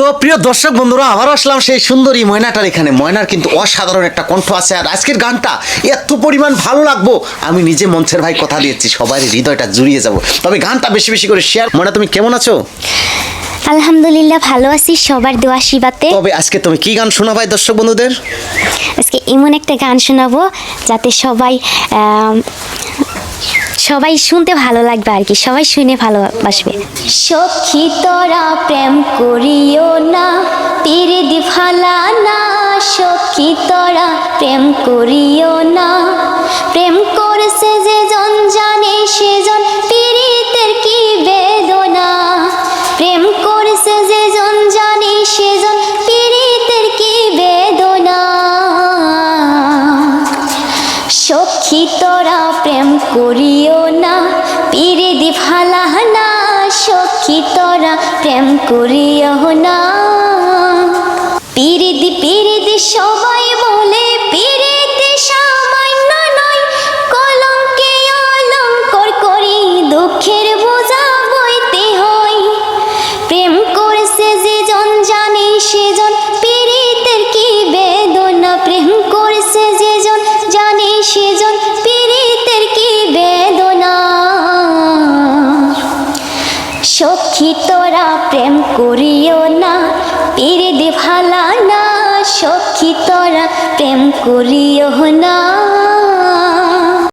তো প্রিয় দর্শক বন্ধুরা, আবারও আসলাম সেই সুন্দরী ময়নাটার এখানে। ময়নার কিন্তু অসাধারণ একটা কণ্ঠ আছে, আর আজকের গানটা এত পরিমাণ ভালো লাগবো, আমি নিজে মঞ্চের ভাই কথা দিয়েছি সবার হৃদয়টা জুড়িয়ে যাব। তবে গানটা বেশি বেশি করে শেয়ার। ময়না, তুমি কেমন আছো? আলহামদুলিল্লাহ ভালো আছি, সবার দোয়া আশীর্বাদে। তবে আজকে তুমি কি গান শোনাবাই দর্শক বন্ধুদের? আজকে এমন একটা গান শোনাবো যাতে সবাই শুনতে ভালো লাগবে আর কি, সবাই শুনে ভালোবাসবে। সখী তোরা প্রেম করিও না, পিরিতি ফালা না। সখী তোরা প্রেম করিও না, প্রেম করেছে যে জন জানে সেজন পিরিতের কি বেদনা। প্রেম করেছে যে জন জানে সেজন পিরিতের কি বেদনা। সখী তোরা প্রেম করিও না, পিরিতি ফালা না। সখী তোরা প্রেম করিও না। পিরিতি পিরিতি সবাই বলে, পিরিতি সামান্য নয়। কলঙ্কে অলঙ্কর করি, দুঃখের বোঝা বইতে হয়। প্রেম করেছে যে জন জানে সেজন পিরিতের কি বেদনা। প্রেম করেছে যে জন জানে সেজন পিরিতের কি বেদনা। সখী তোরা প্রেম করিও না, পিরিতি ফালা না। সখী তোরা প্রেম করিও না।